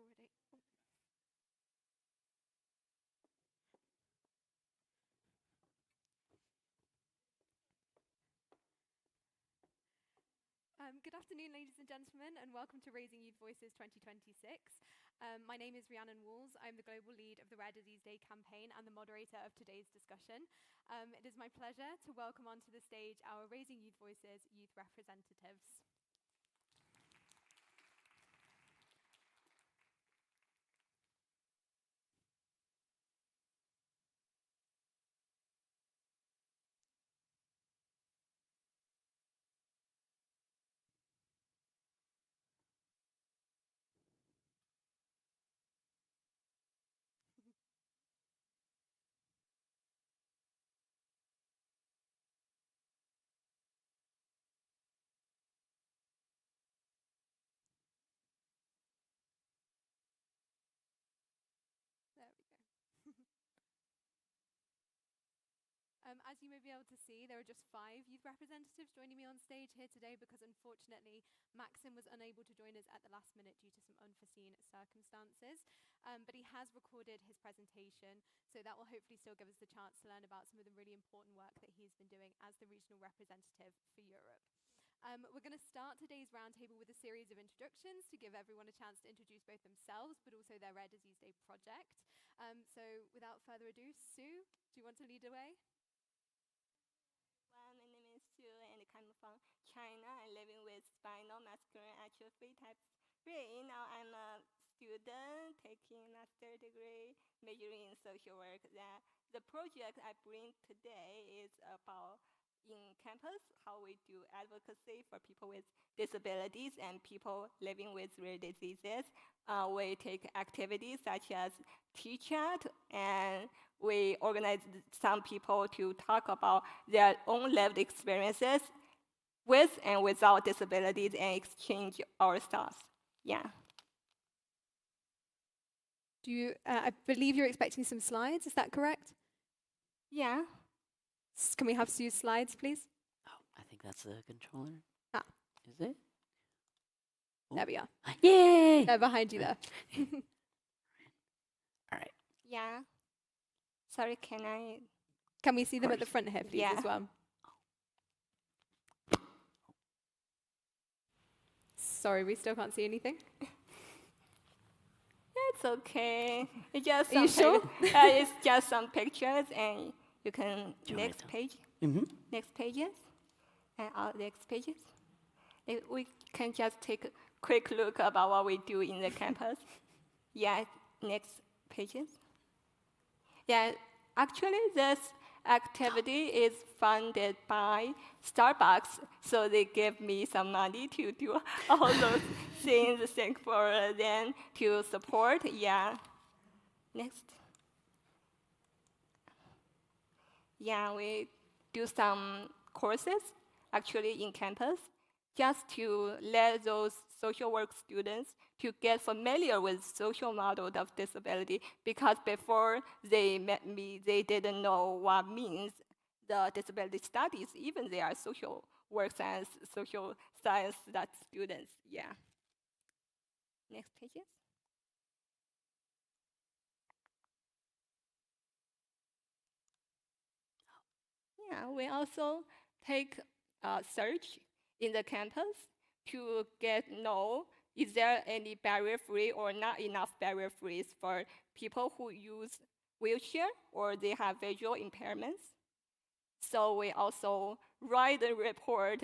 already. Good afternoon, ladies and gentlemen, and welcome to Raising Youth Voices 2026. My name is Rhiannon Walls. I'm the global lead of the Rare Disease Day campaign and the moderator of today's discussion. It is my pleasure to welcome onto the stage our Raising Youth Voices youth representatives. There we go. As you may be able to see, there are just 5 youth representatives joining me on stage here today because unfortunately Maxim was unable to join us at the last minute due to some unforeseen circumstances. But he has recorded his presentation, so that will hopefully still give us the chance to learn about some of the really important work that he's been doing as the regional representative for Europe. We're going to start today's roundtable with a series of introductions to give everyone a chance to introduce both themselves but also their Rare Disease Day project. So without further ado, Sue, do you want to lead away? Well, my name is Sue and I come from China. I'm living with spinal muscular atrophy type 3. Now I'm a student taking master degree, majoring in social work. The project I bring today is about in campus, how we do advocacy for people with disabilities and people living with rare diseases. We take activities such as teach chat, and we organize some people to talk about their own lived experiences with and without disabilities and exchange our thoughts. Yeah. I believe you're expecting some slides, is that correct? Yeah. Can we have Sue's slides, please? Oh, I think that's the controller. Ah. Is it? Ooh. There we are. Yay! They're behind you there. All right. Yeah. Sorry, can we see them at the front here, please, as well? Sorry, we still can't see anything. It's okay. It's just Are you sure? It's just some pictures, and you can next page. Mm-hmm. Next pages, and all next pages. We can just take a quick look about what we do in the campus. Yeah, next pages. Yeah, actually this activity is funded by Starbucks, so they give me some money to do all those things. Thank for them to support. Yeah. Next. Yeah, we do some courses actually in campus just to let those social work students to get familiar with social model of disability, because before they met me, they didn't know what means the disability studies, even they are social work science, social science that students, yeah. Next pages. Yeah, we also take a search in the campus to get know is there any barrier-free or not enough barrier-free for people who use wheelchair or they have visual impairments. So we also write a report,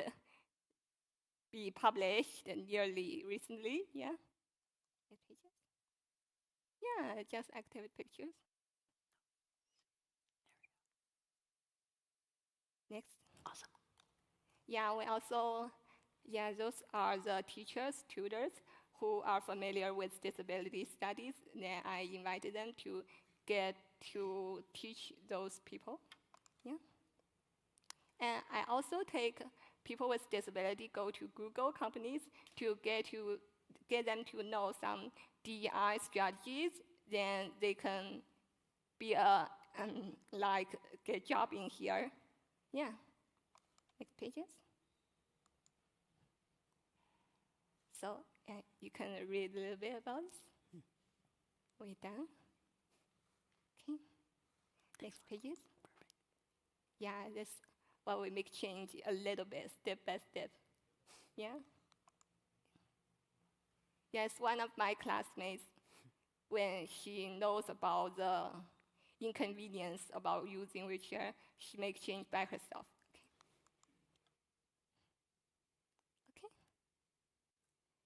be published nearly recently, yeah. Next pages. Yeah, just activity pictures. Next. Awesome. Yeah, we also, yeah, those are the teachers, tutors who are familiar with disability studies. Then I invited them to get to teach those people. Yeah. And I also take people with disability go to Google companies to get them to know some DEI strategies. Then they can be get job in here. Yeah. Next pages. So you can read a little bit about this. We're done. Okay. Next pages. Yeah, that's why we make change a little bit, step by step. Yeah. Yes, one of my classmates, when she knows about the inconvenience about using wheelchair, she makes change by herself. Okay.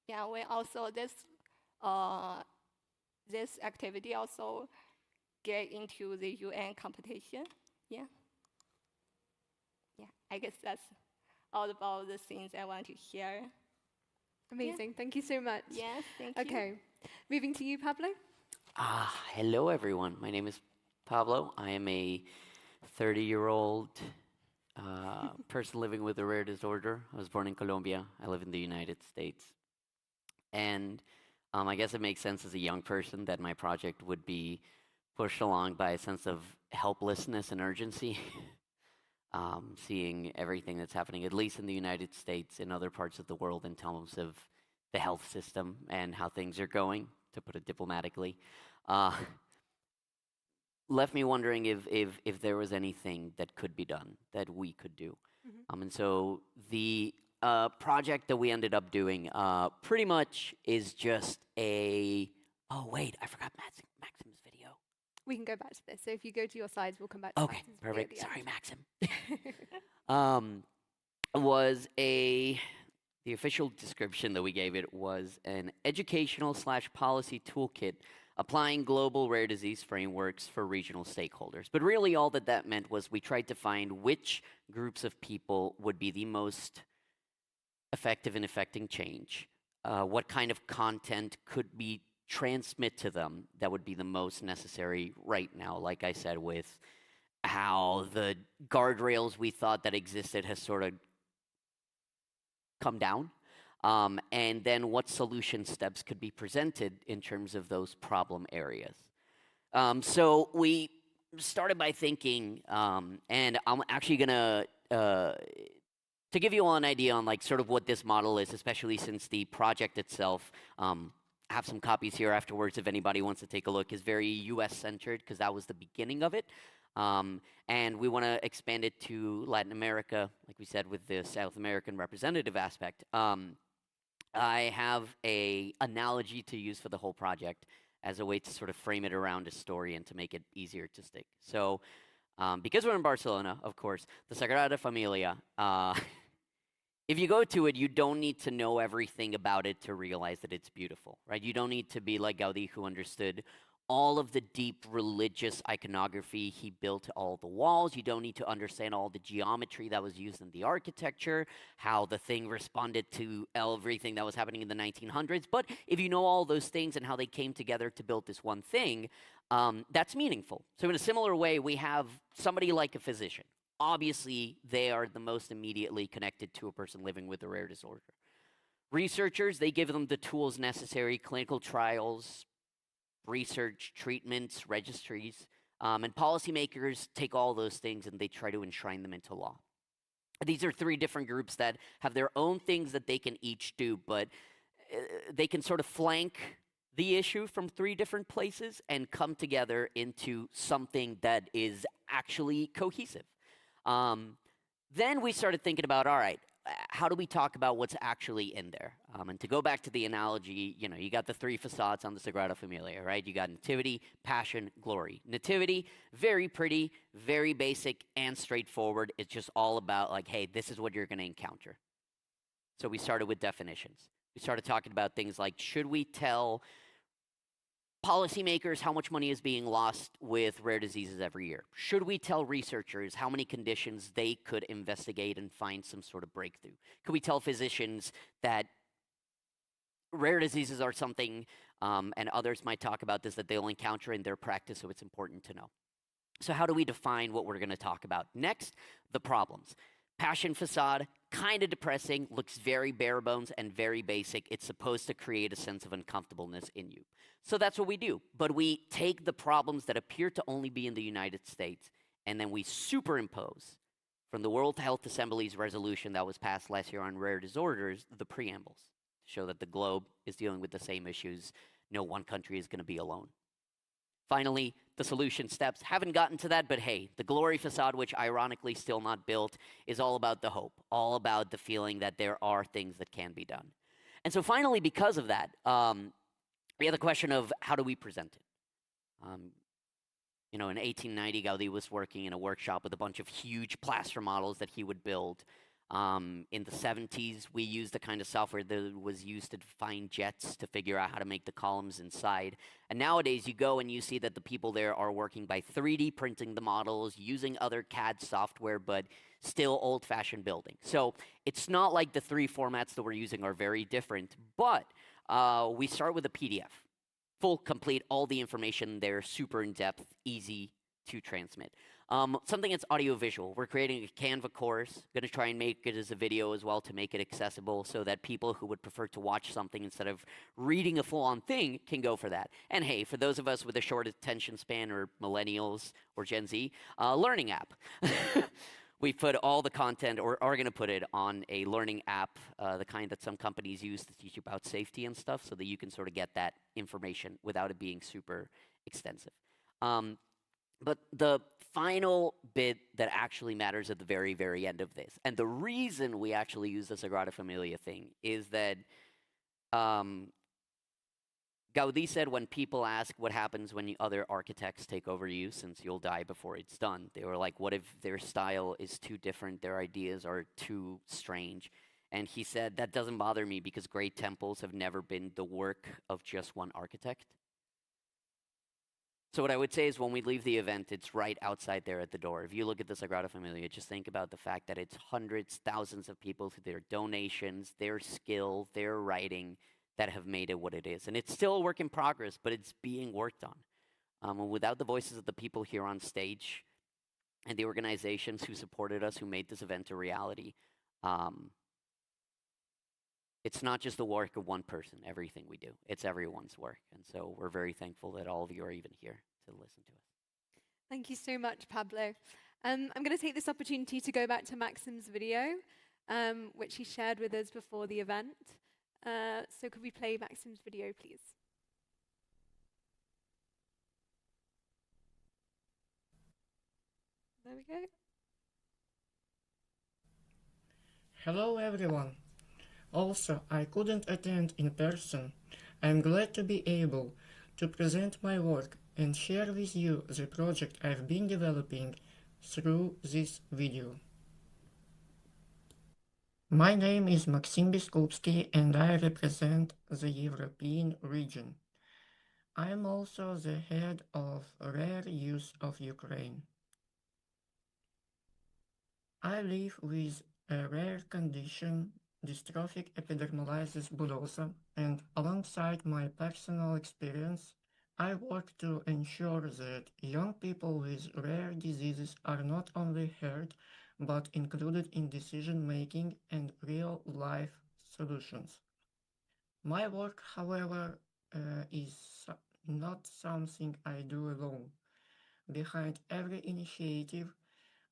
Yeah, we also this activity also get into the UN competition. Yeah. Yeah, I guess that's all about the things I want to share. Amazing. Thank you so much. Yes, thank you. Okay. Moving to you, Pablo. Hello, everyone. My name is Pablo. I am a 30-year-old person living with a rare disorder. I was born in Colombia. I live in the United States. And I guess it makes sense as a young person that my project would be pushed along by a sense of helplessness and urgency. Seeing everything that's happening, at least in the United States, in other parts of the world, in terms of the health system and how things are going, to put it diplomatically, left me wondering if there was anything that could be done, that we could do. And so the project that we ended up doing pretty much is just a. Oh wait, I forgot Maxim's video. We can go back to this. So if you go to your slides, we'll come back to Okay, Maxim's video at perfect. the Sorry, end. Maxim. The official description that we gave it was an educational/policy toolkit applying global rare disease frameworks for regional stakeholders. But really all that meant was we tried to find which groups of people would be the most effective in effecting change, what kind of content could be transmit to them that would be the most necessary right now, like I said, with how the guardrails we thought that existed has sort of come down, and then what solution steps could be presented in terms of those problem areas. So we started by thinking, and I'm actually gonna, to give you all an idea on like sort of what this model is, especially since the project itself, I have some copies here afterwards if anybody wants to take a look, is very US centered because that was the beginning of it. And we want to expand it to Latin America, like we said, with the South American representative aspect. I have a analogy to use for the whole project as a way to sort of frame it around a story and to make it easier to stick. So because we're in Barcelona, of course, the Sagrada Familia, if you go to it, you don't need to know everything about it to realize that it's beautiful, right? You don't need to be like Gaudi, who understood all of the deep religious iconography he built to all the walls. You don't need to understand all the geometry that was used in the architecture, how the thing responded to everything that was happening in the 1900s. But if you know all those things and how they came together to build this one thing, that's meaningful. So in a similar way, we have somebody like a physician. Obviously, they are the most immediately connected to a person living with a rare disorder. Researchers, they give them the tools necessary, clinical trials, research, treatments, registries, and policymakers take all those things and they try to enshrine them into law. These are three different groups that have their own things that they can each do, but they can sort of flank the issue from three different places and come together into something that is actually cohesive. Then we started thinking about, all right, how do we talk about what's actually in there? And to go back to the analogy, you know, you got the three facades on the Sagrada Familia, right? You got nativity, passion, glory. Nativity, very pretty, very basic and straightforward. It's just all about like, hey, this is what you're going to encounter. So we started with definitions. We started talking about things like, should we tell policymakers how much money is being lost with rare diseases every year? Should we tell researchers how many conditions they could investigate and find some sort of breakthrough? Could we tell physicians that rare diseases are something, and others might talk about this, that they'll encounter in their practice, so it's important to know? So how do we define what we're going to talk about? Next, the problems. Passion facade, kind of depressing, looks very bare bones and very basic. It's supposed to create a sense of uncomfortableness in you. So that's what we do. But we take the problems that appear to only be in the United States, and then we superimpose from the World Health Assembly's resolution that was passed last year on rare disorders, the preambles, to show that the globe is dealing with the same issues. No one country is going to be alone. Finally, the solution steps. Haven't gotten to that, but hey, the glory facade, which ironically still not built, is all about the hope, all about the feeling that there are things that can be done. And so finally, because of that, we have the question of how do we present it? In 1890, Gaudi was working in a workshop with a bunch of huge plaster models that he would build. In the 70s, we used the kind of software that was used to define jets to figure out how to make the columns inside. And nowadays, you go and you see that the people there are working by 3D printing the models, using other CAD software, but still old-fashioned building. So it's not like the three formats that we're using are very different, but we start with a PDF. Full, complete, all the information there, super in-depth, easy to transmit. Something that's audio-visual. We're creating a Canva course. Going to try and make it as a video as well to make it accessible so that people who would prefer to watch something instead of reading a full-on thing can go for that. And hey, for those of us with a short attention span or millennials or Gen Z, learning app. We put all the content, or are going to put it on a learning app, the kind that some companies use to teach you about safety and stuff, so that you can sort of get that information without it being super extensive. But the final bit that actually matters at the very, very end of this, and the reason we actually use the Sagrada Familia thing, is that Gaudi said when people ask what happens when other architects take over you, since you'll die before it's done, they were like, what if their style is too different, their ideas are too strange? And he said, that doesn't bother me because great temples have never been the work of just one architect. So what I would say is when we leave the event, it's right outside there at the door. If you look at the Sagrada Familia, just think about the fact that it's hundreds, thousands of people through their donations, their skill, their writing, that have made it what it is. And it's still a work in progress, but it's being worked on. Without the voices of the people here on stage and the organizations who supported us, who made this event a reality, it's not just the work of one person, everything we do. It's everyone's work. And so we're very thankful that all of you are even here to listen to us. Thank you so much, Pablo. I'm going to take this opportunity to go back to Maxim's video, which he shared with us before the event. So could we play Maxim's video, please? There we go. Hello everyone. Also, I couldn't attend in person. I'm glad to be able to present my work and share with you the project I've been developing through this video. My name is Maxim Biskupski and I represent the European region. I am also the head of Rare Use of Ukraine. I live with a rare condition, dystrophic epidermolysis bullosa, and alongside my personal experience, I work to ensure that young people with rare diseases are not only heard, but included in decision-making and real-life solutions. My work, however, is not something I do alone. Behind every initiative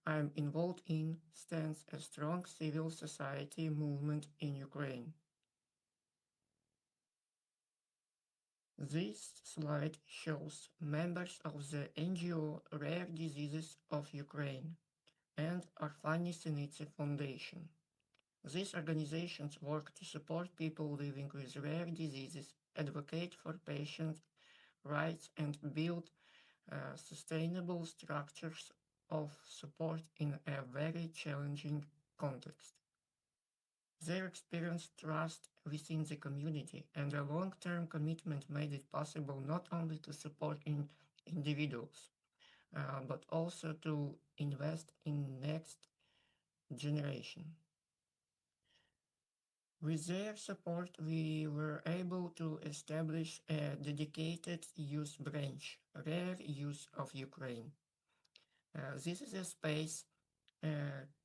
I'm involved in stands a strong civil society movement in Ukraine. This slide shows members of the NGO Rare Diseases of Ukraine and Orphani Syniцы Foundation. These organizations work to support people living with rare diseases, advocate for patient rights, and build sustainable structures of support in a very challenging context. Their experience, trust within the community, and a long-term commitment made it possible not only to support individuals, but also to invest in next generation. With their support, we were able to establish a dedicated youth branch, Rare Youth of Ukraine. This is a space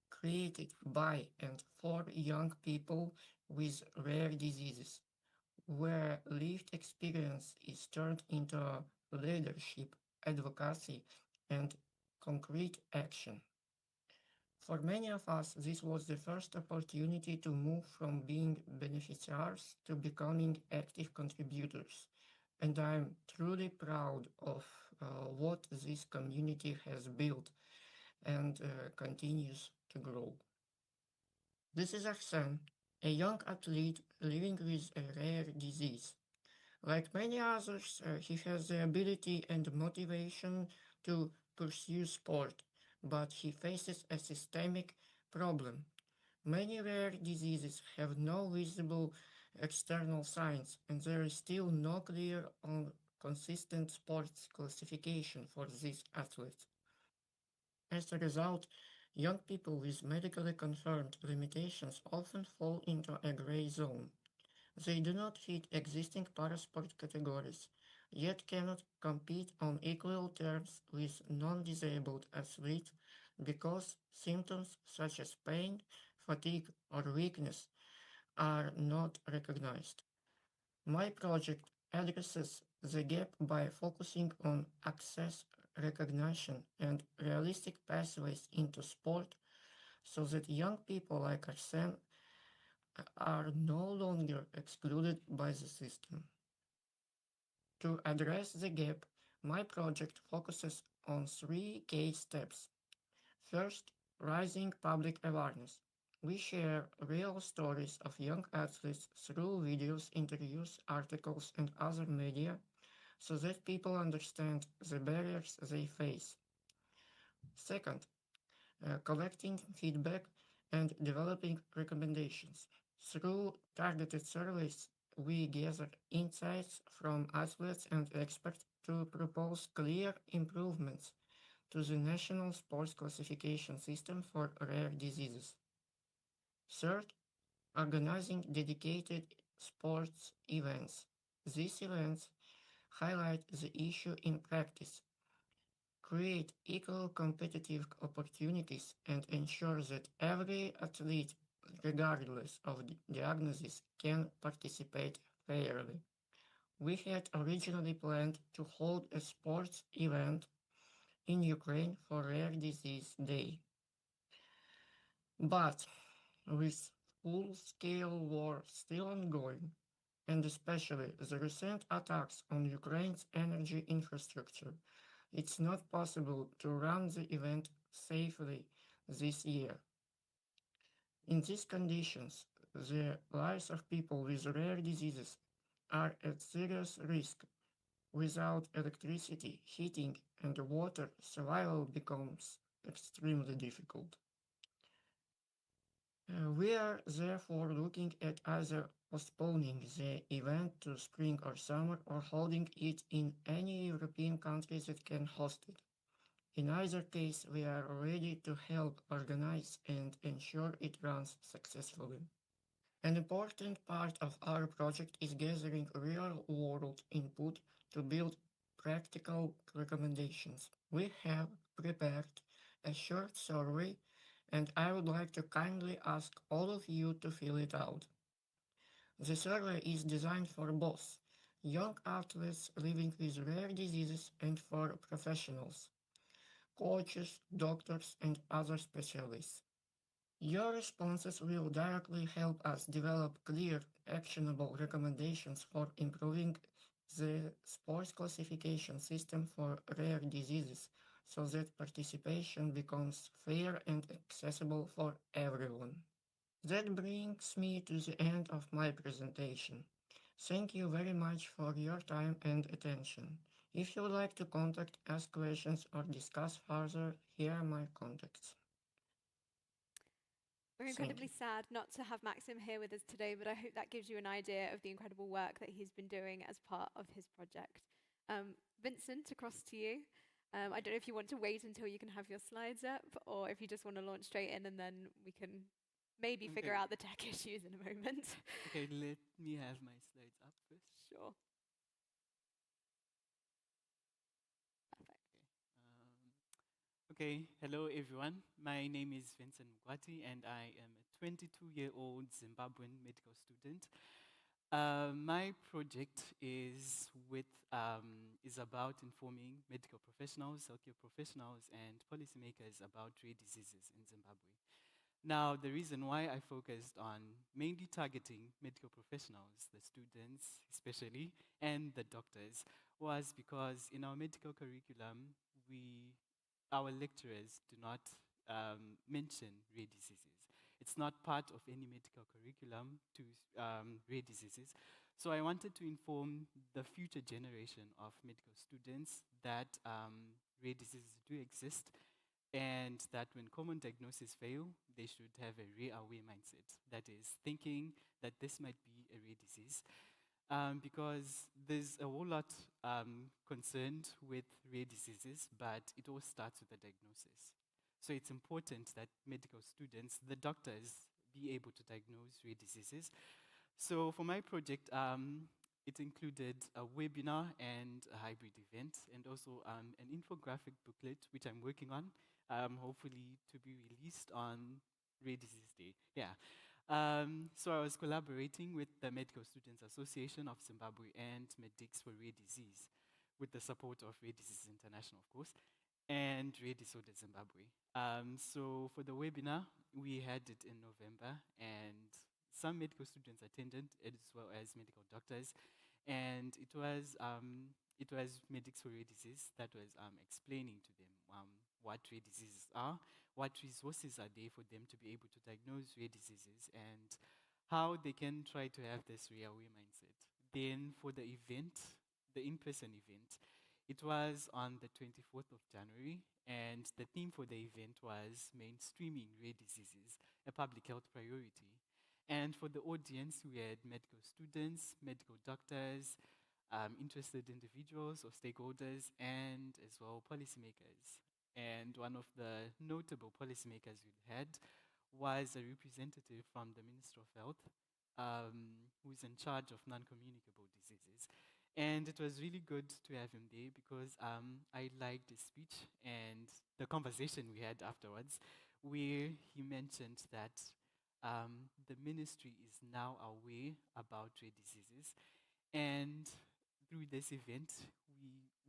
created by and for young people with rare diseases, where lived experience is turned into leadership, advocacy, and concrete action. For many of us, this was the first opportunity to move from being beneficiaries to becoming active contributors, and I'm truly proud of what this community has built and continues to grow. This is Arsene, a young athlete living with a rare disease. Like many others, he has the ability and motivation to pursue sport, but he faces a systemic problem. Many rare diseases have no visible external signs, and there is still no clear or consistent sports classification for these athletes. As a result, young people with medically confirmed limitations often fall into a gray zone. They do not fit existing parasport categories, yet cannot compete on equal terms with non-disabled athletes because symptoms such as pain, fatigue, or weakness are not recognized. My project addresses the gap by focusing on access, recognition, and realistic pathways into sport so that young people like Arsene are no longer excluded by the system. To address the gap, my project focuses on three key steps. First, rising public awareness. We share real stories of young athletes through videos, interviews, articles, and other media so that people understand the barriers they face. Second, collecting feedback and developing recommendations. Through targeted surveys, we gather insights from athletes and experts to propose clear improvements to the national sports classification system for rare diseases. Third, organizing dedicated sports events. These events highlight the issue in practice, create equal competitive opportunities, and ensure that every athlete, regardless of diagnosis, can participate fairly. We had originally planned to hold a sports event in Ukraine for Rare Disease Day. But with full-scale war still ongoing, and especially the recent attacks on Ukraine's energy infrastructure, it's not possible to run the event safely this year. In these conditions, the lives of people with rare diseases are at serious risk. Without electricity, heating, and water, survival becomes extremely difficult. We are therefore looking at either postponing the event to spring or summer or holding it in any European country that can host it. In either case, we are ready to help organize and ensure it runs successfully. An important part of our project is gathering real-world input to build practical recommendations. We have prepared a short survey, and I would like to kindly ask all of you to fill it out. The survey is designed for both young athletes living with rare diseases and for professionals, coaches, doctors, and other specialists. Your responses will directly help us develop clear, actionable recommendations for improving the sports classification system for rare diseases so that participation becomes fair and accessible for everyone. That brings me to the end of my presentation. Thank you very much for your time and attention. If you would like to contact, ask questions, or discuss further, here are my contacts. We're Thank incredibly sad not to have Maxim here with us today, but I hope that gives you an idea of the incredible work that he's been doing as part of his project. Vincent, across to you. I don't know if you want to wait until you can have your slides up, or if you just want to launch straight in and then we can maybe figure out the tech issues in a moment. Okay, let me have my slides up first. Sure. Perfect. Okay, hello everyone. My name is Vincent Mugwati and I am a 22-year-old Zimbabwean medical student. My project is about informing medical professionals, healthcare professionals, and policymakers about rare diseases in Zimbabwe. Now, the reason why I focused on mainly targeting medical professionals, the students especially, and the doctors, was because in our medical curriculum, our lecturers do not mention rare diseases. It's not part of any medical curriculum to rare diseases. So I wanted to inform the future generation of medical students that rare diseases do exist and that when common diagnoses fail, they should have a rare-aware mindset. That is, thinking that this might be a rare disease. Because there's a whole lot concerned with rare diseases, but it all starts with the diagnosis. So it's important that medical students, the doctors, be able to diagnose rare diseases. So for my project, it included a webinar and a hybrid event, and also an infographic booklet, which I'm working on, hopefully to be released on Rare Disease Day. Yeah. So I was collaborating with the Medical Students Association of Zimbabwe and Medics for Rare Disease, with the support of Rare Disease International, of course, and Rare Disorder Zimbabwe. So for the webinar, we had it in November, and some medical students attended, as well as medical doctors, and it was Medics for Rare Disease that was explaining to them what rare diseases are, what resources are there for them to be able to diagnose rare diseases, and how they can try to have this rare-aware mindset. Then for the event, the in-person event, it was on the 24th of January, and the theme for the event was mainstreaming rare diseases, a public health priority. And for the audience, we had medical students, medical doctors, interested individuals or stakeholders, and as well policymakers. And one of the notable policymakers we had was a representative from the Minister of Health, who's in charge of non-communicable diseases. And it was really good to have him there because I liked his speech and the conversation we had afterwards, where he mentioned that the ministry is now aware about rare diseases, and through this event,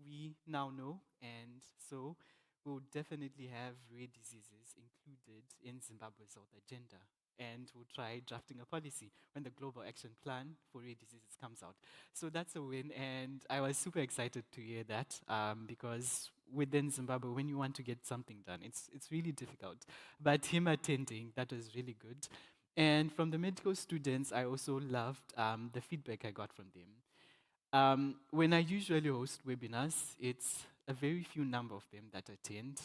we now know, and so we'll definitely have rare diseases included in Zimbabwe's health agenda. And we'll try drafting a policy when the Global Action Plan for Rare Diseases comes out. So that's a win, and I was super excited to hear that because within Zimbabwe, when you want to get something done, it's really difficult. But him attending, that was really good. And from the medical students, I also loved the feedback I got from them. When I usually host webinars, it's a very few number of them that attend,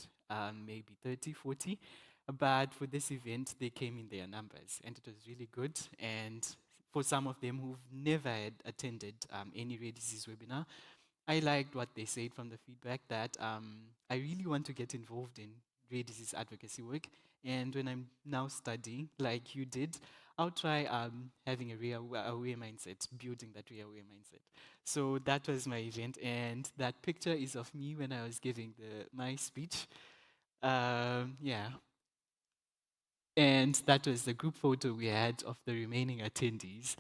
maybe 30, 40. But for this event, they came in their numbers, and it was really good. And for some of them who've never had attended any rare disease webinar, I liked what they said from the feedback that I really want to get involved in rare disease advocacy work. And when I'm now studying, like you did, I'll try having a rare-aware mindset, building that rare-aware mindset. So that was my event, and that picture is of me when I was giving my speech. Yeah. And that was the group photo we had of the remaining attendees.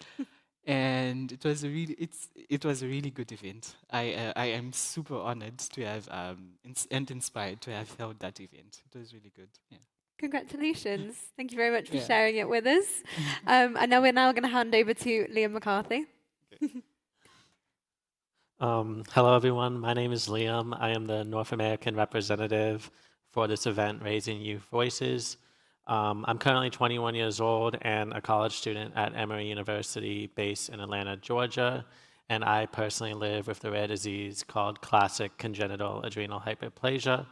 And it was a really good event. I am super honored to have and inspired to have held that event. It was really good. Yeah. Congratulations. Thank you very much for Yeah. sharing it with us. And now we're going to hand over to Liam McCarthy. Hello, everyone. My name is Liam. I am the North American representative for this event, Raising Youth Voices. I'm currently 21 years old and a college student at Emory University based in Atlanta, Georgia. And I personally live with the rare disease called classic congenital adrenal hyperplasia.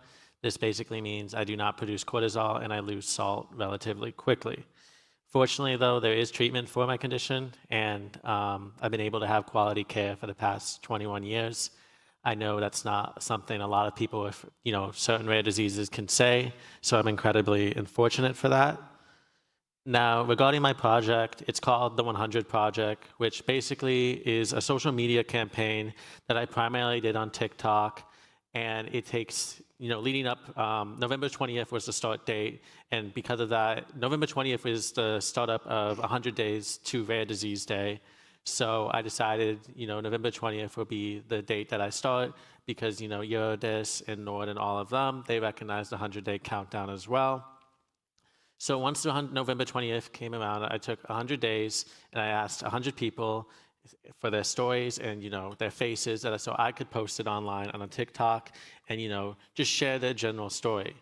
This basically means I do not produce cortisol and I lose salt relatively quickly. Fortunately, though, there is treatment for my condition, and I've been able to have quality care for the past 21 years. I know that's not something a lot of people with, certain rare diseases can say, so I'm incredibly fortunate for that. Now, regarding my project, it's called the 100 Project, which basically is a social media campaign that I primarily did on TikTok, and it takes, leading up, November 20th was the start date, and because of that, November 20th was the startup of 100 Days to Rare Disease Day. So I decided, November 20th will be the date that I start because, Eurodis and Nord and all of them, they recognize the 100-day countdown as well. So once November 20th came around, I took 100 days and I asked 100 people for their stories and, their faces so I could post it online on a TikTok and, just share their general story.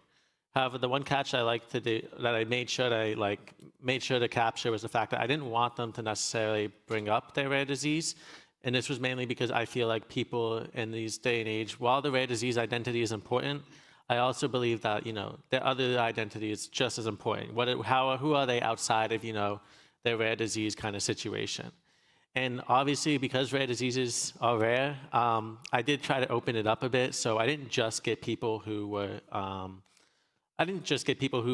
However, the one catch I like to do that I made sure to capture was the fact that I didn't want them to necessarily bring up their rare disease. And this was mainly because I feel like people in these day and age, while the rare disease identity is important, I also believe that, their other identity is just as important. Who are they outside of, their rare disease kind of situation? And obviously, because rare diseases are rare, I did try to open it up a bit. So I didn't just get people who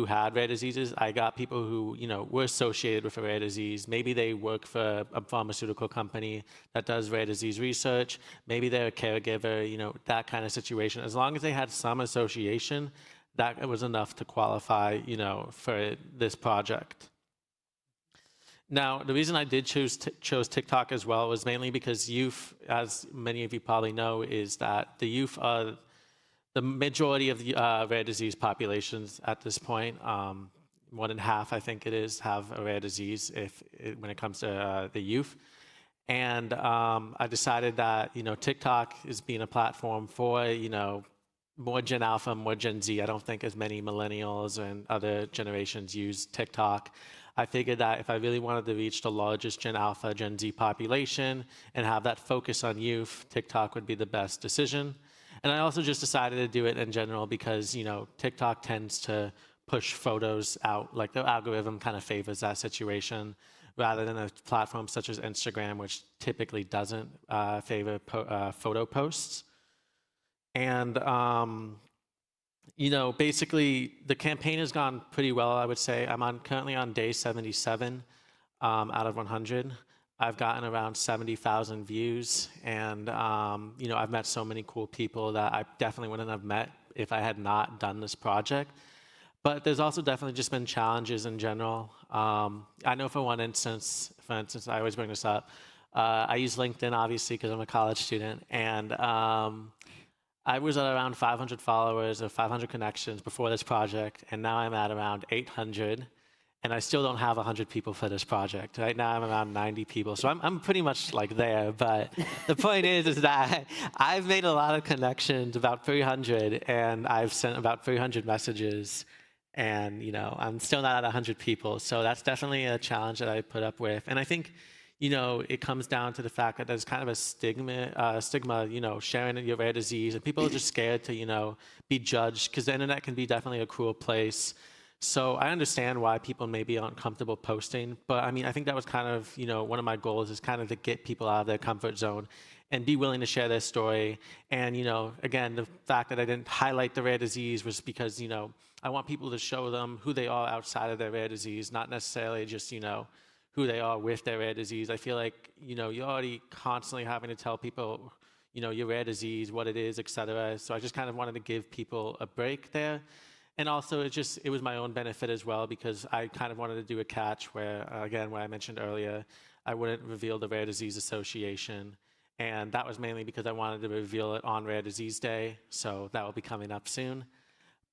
had rare diseases. I got people who, were associated with a rare disease. Maybe they work for a pharmaceutical company that does rare disease research. Maybe they're a caregiver, that kind of situation. As long as they had some association, that was enough to qualify, for this project. Now, the reason I did chose TikTok as well was mainly because youth, as many of you probably know, is that the youth are the majority of the rare disease populations at this point. More than half, I think it is, have a rare disease when it comes to the youth. And I decided that, TikTok is being a platform for, more Gen Alpha, more Gen Z. I don't think as many millennials and other generations use TikTok. I figured that if I really wanted to reach the largest Gen Alpha, Gen Z population and have that focus on youth, TikTok would be the best decision. And I also just decided to do it in general because, TikTok tends to push photos out, like the algorithm kind of favors that situation, rather than a platform such as Instagram, which typically doesn't favor photo posts. And, basically the campaign has gone pretty well, I would say. I'm currently on day 77 out of 100. I've gotten around 70,000 views, and I've met so many cool people that I definitely wouldn't have met if I had not done this project. But there's also definitely just been challenges in general. I know for instance, I always bring this up. I use LinkedIn, obviously, because I'm a college student, and I was at around 500 followers or 500 connections before this project, and now I'm at around 800. And I still don't have 100 people for this project. Right now I'm around 90 people. So I'm pretty much like there. But the point is that I've made a lot of connections, about 300, and I've sent about 300 messages. And, I'm still not at 100 people. So that's definitely a challenge that I put up with. And I think, it comes down to the fact that there's kind of a stigma, sharing your rare disease. And people are just scared to, be judged, because the internet can be definitely a cruel place. So I understand why people may be uncomfortable posting, but I think that was kind of, one of my goals is kind of to get people out of their comfort zone and be willing to share their story. And, again, the fact that I didn't highlight the rare disease was because, I want people to show them who they are outside of their rare disease, not necessarily just, who they are with their rare disease. I feel like, you're already constantly having to tell people, your rare disease, what it is, et cetera. So I just kind of wanted to give people a break there. And also, it was my own benefit as well, because I kind of wanted to do a catch where, again, what I mentioned earlier, I wouldn't reveal the Rare Disease Association. And that was mainly because I wanted to reveal it on Rare Disease Day. So that will be coming up soon.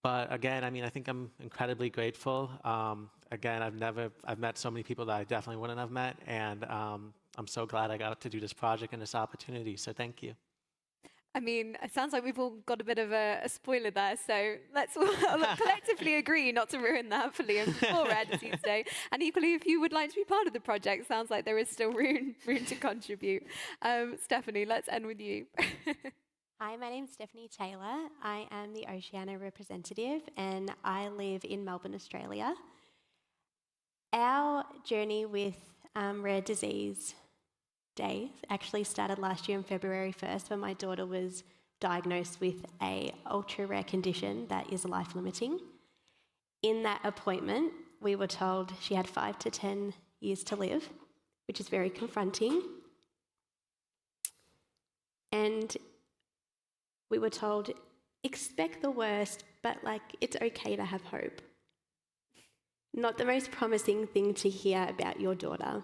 But again, I think I'm incredibly grateful. Again, I've met so many people that I definitely wouldn't have met. And I'm so glad I got to do this project and this opportunity. So thank you. It sounds like we've all got a bit of a spoiler there, so let's all collectively agree not to ruin that for Liam before Rare Disease Day. And equally, if you would like to be part of the project, sounds like there is still room to contribute. Stephanie, let's end with you. Hi, my name's Stephanie Taylor. I am the Oceania representative, and I live in Melbourne, Australia. Our journey with Rare Disease Day actually started last year on February 1st when my daughter was diagnosed with a ultra-rare condition that is life-limiting. In that appointment, we were told she had 5 to 10 years to live, which is very confronting. And we were told, expect the worst, but it's okay to have hope. Not the most promising thing to hear about your daughter.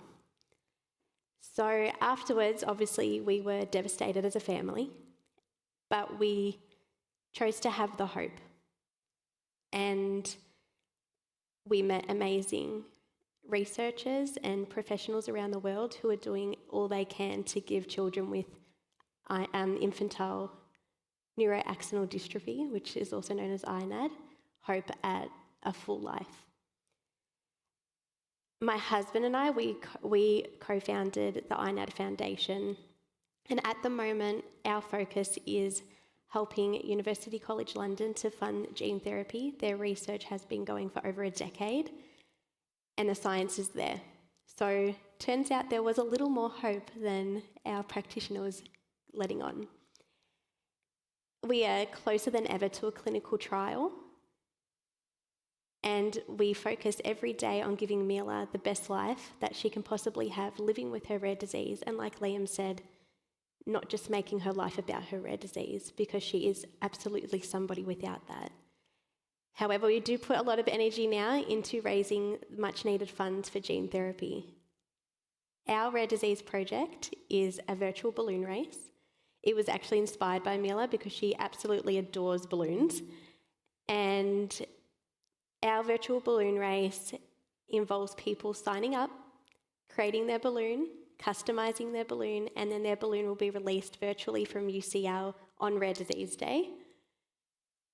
So afterwards, obviously, we were devastated as a family, but we chose to have the hope. And we met amazing researchers and professionals around the world who are doing all they can to give children with infantile neuroaxonal dystrophy, which is also known as INAD, hope at a full life. My husband and I, we co-founded the INAD Foundation, and at the moment our focus is helping University College London to fund gene therapy. Their research has been going for over a decade, and the science is there. So turns out there was a little more hope than our practitioner was letting on. We are closer than ever to a clinical trial, and we focus every day on giving Mila the best life that she can possibly have living with her rare disease, and like Liam said, not just making her life about her rare disease, because she is absolutely somebody without that. However, we do put a lot of energy now into raising much needed funds for gene therapy. Our rare disease project is a virtual balloon race. It was actually inspired by Mila because she absolutely adores balloons. And our virtual balloon race involves people signing up, creating their balloon, customising their balloon, and then their balloon will be released virtually from UCL on Rare Disease Day.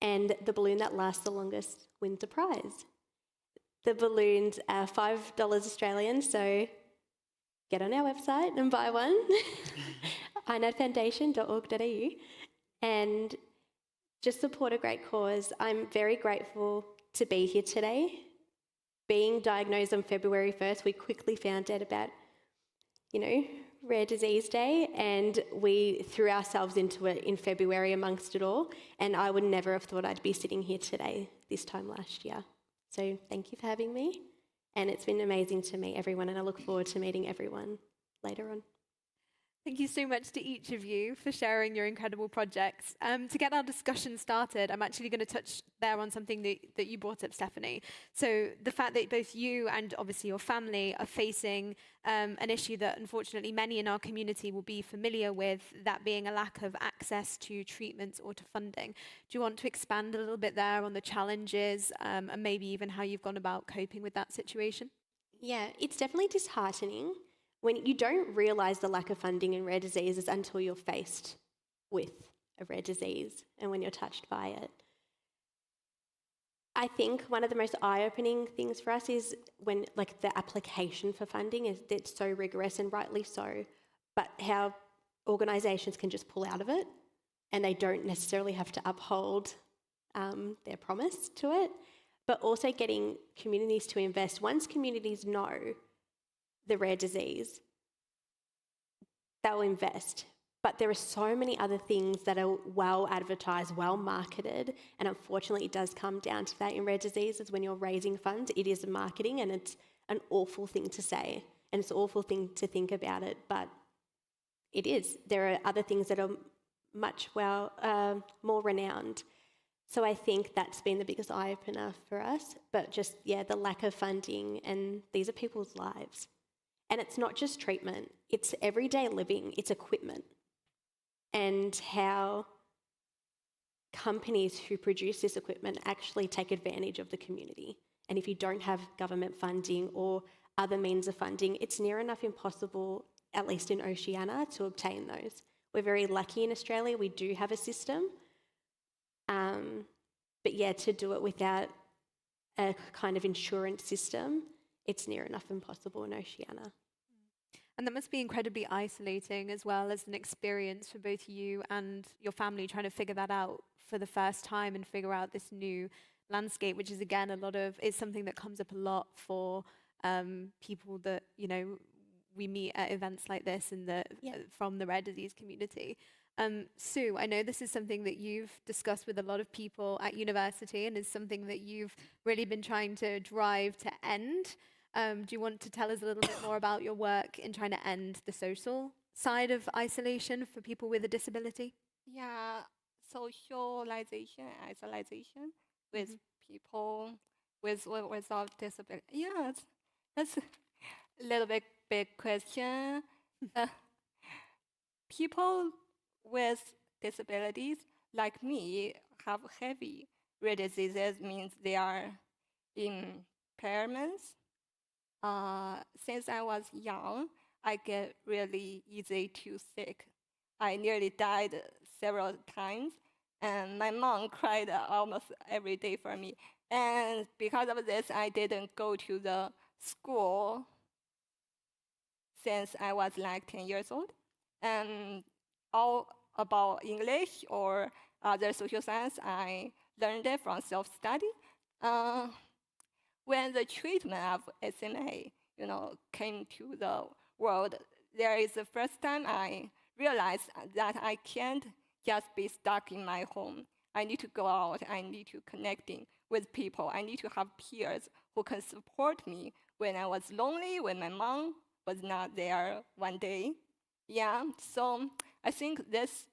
And the balloon that lasts the longest wins a prize. The balloons are $5 Australian, so get on our website and buy one, inadfoundation.org.au, and just support a great cause. I'm very grateful to be here today. Being diagnosed on February 1st, we quickly found out about, Rare Disease Day, and we threw ourselves into it in February amongst it all, and I would never have thought I'd be sitting here today this time last year. So thank you for having me, and it's been amazing to meet everyone, and I look forward to meeting everyone later on. Thank you so much to each of you for sharing your incredible projects. To get our discussion started, I'm actually going to touch there on something that you brought up, Stephanie. So the fact that both you and obviously your family are facing an issue that unfortunately many in our community will be familiar with, that being a lack of access to treatments or to funding. Do you want to expand a little bit there on the challenges and maybe even how you've gone about coping with that situation? Yeah, it's definitely disheartening when you don't realise the lack of funding in rare diseases until you're faced with a rare disease and when you're touched by it. I think one of the most eye-opening things for us is when, the application for funding it's so rigorous, and rightly so, but how organisations can just pull out of it and they don't necessarily have to uphold their promise to it, but also getting communities to invest. Once communities know the rare disease, they'll invest. But there are so many other things that are well advertised, well marketed, and unfortunately it does come down to that in rare diseases. When you're raising funds, it is marketing, and it's an awful thing to say, and it's an awful thing to think about it, but it is. There are other things that are much more renowned. So I think that's been the biggest eye-opener for us, but just, the lack of funding, and these are people's lives. And it's not just treatment, it's everyday living, it's equipment. And how companies who produce this equipment actually take advantage of the community. And if you don't have government funding or other means of funding, it's near enough impossible, at least in Oceania, to obtain those. We're very lucky in Australia, we do have a system. But to do it without a kind of insurance system, it's near enough impossible in Oceania. And that must be incredibly isolating as well as an experience for both you and your family, trying to figure that out for the first time and figure out this new landscape, which is again it's something that comes up a lot for people that we meet at events like this from the rare disease community. Sue, I know this is something that you've discussed with a lot of people at university and is something that you've really been trying to drive to end. Do you want to tell us a little bit more about your work in trying to end the social side of isolation for people with a disability? Yeah, socialization, isolation with people without disability. Yeah, that's a little bit big question. People with disabilities like me have heavy rare diseases, means they are in impairments. Since I was young, I get really easy to sick. I nearly died several times, and my mom cried almost every day for me. And because of this, I didn't go to the school since I was like 10 years old. And all about English or other social science, I learned it from self-study. When the treatment of SMA, came to the world, there is the first time I realized that I can't just be stuck in my home. I need to go out. I need to connecting with people. I need to have peers who can support me when I was lonely, when my mom was not there one day. Yeah, so I think this